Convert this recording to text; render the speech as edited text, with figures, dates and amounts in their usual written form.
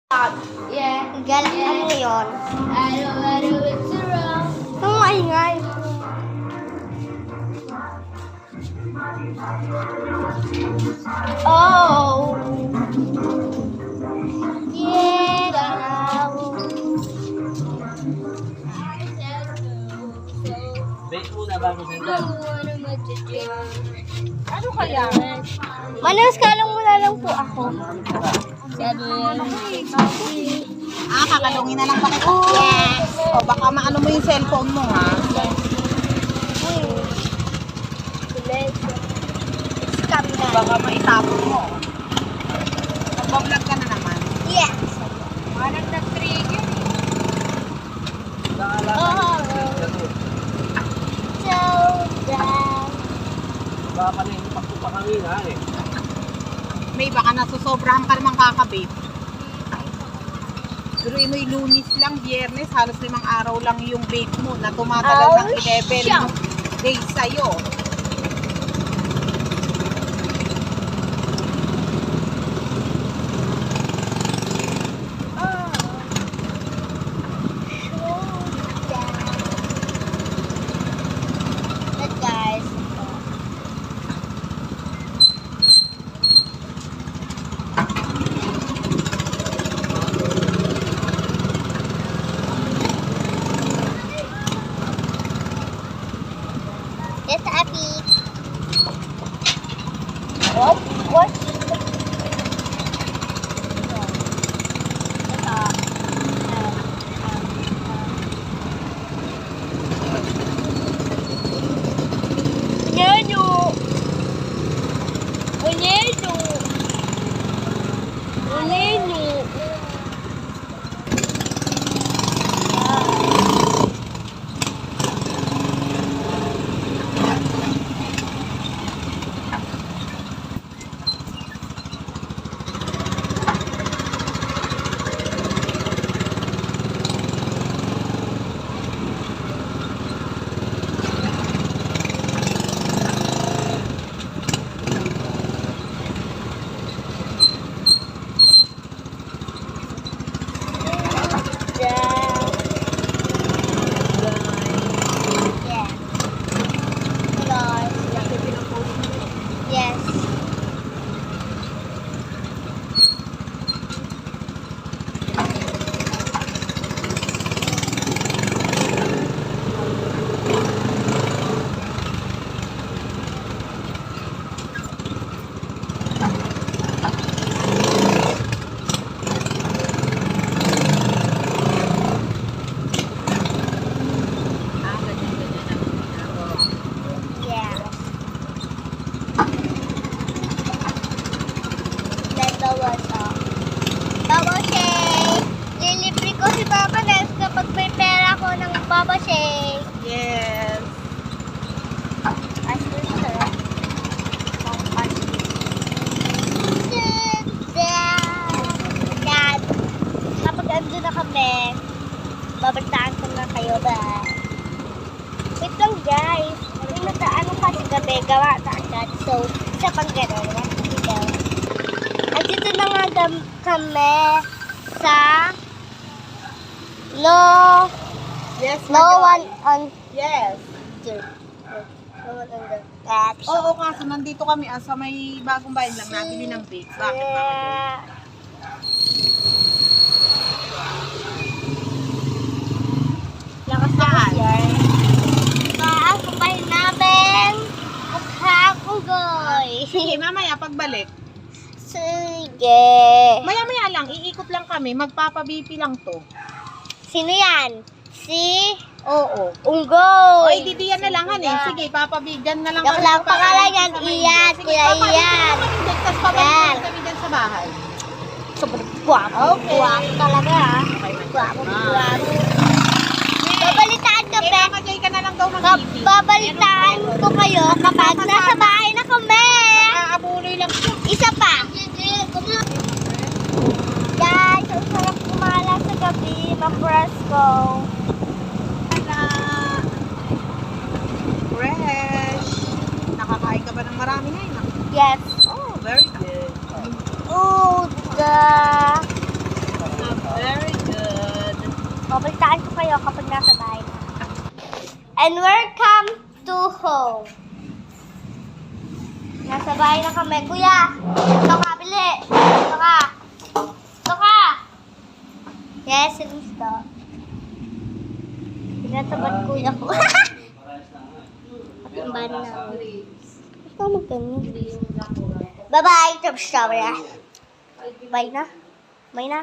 Yeah. Galit ano yun? I don't know what's wrong. Ang maingay. Oh. Yeah. Bake muna bago senda. Ano kaya? Manos kalong muna lang po ako. Kakalungin na lang ba kita? Yes. O baka maano mo yung cellphone mo ha. Scam na. Baka maitapon mo. Magbablog ka na naman. Yes. Parang nag-trigger. Oh. So down. Baka pa na hindi pagpupa kami na eh. May baka nasusobrahan ka naman kakabit. Pero may Lunes lang, Biyernes, halos 5 araw lang yung bake mo na tumatagal ng 11 days sa'yo. Guys. Yes, Abby. What? Nyanyo. Unyenyo. Unyenyo. Yes. Yeah. Baba shake! Lilibre ko si Papa Nes kapag may pera ko ng Baba shake. Yes. Dad, kapag ando na kami, babalitaan ko na kayo ba? Wait lang guys, may nadaan pa sa gabi, gawa na agad. So, isa pang gano'n, andito na nga kami sa Yes, no Majoy. one on Yes. no one on the pet shop. Oo, kaso nandito kami sa may bagong bayan lang nabili ng bake. Bakit Mama Joy? Yeah. Lakas na yan. Paasubahin namin. Magkakugoy. Sige, mamaya pagbalik. Sige. Maya-maya lang, iikot lang kami. Magpapabipi lang to. Sino yan? Si Oo. Unggoy. Oy, didiyan na lang, eh. Sige, papabigyan na lang Joke lang, pangalan yan, Iyan. Sige, Kuya Iyan. Tapos papabigyan kami dyan sa bahay. Sobrang guwapo. Okay. Guwapo talaga, ha? Okay, Guwapo, Ah. guwapo. Babalitaan ka, Pe. Kaya ka na lang daw mag-ibig. Babalitaan ko kayo kapag nasa bahay na kami. Aabuloy lang siya. Isa pa. Guys, ang sarap kumala sa gabi. Ma-fresco. Fresh. Nakakain ka ba ng marami ngayon? Yes. Oh, very good. Uda. Babalitaan ko kayo kapag nasa bahay na. And welcome to home. Nasa bahay na kami. Kuya, ito ka, bili. Ito ka. Ito ka. Yes, gusto. Tinatabad kuya ko. Patimban na ako. Ito magganyan. Bye-bye. Bye na. Bye na.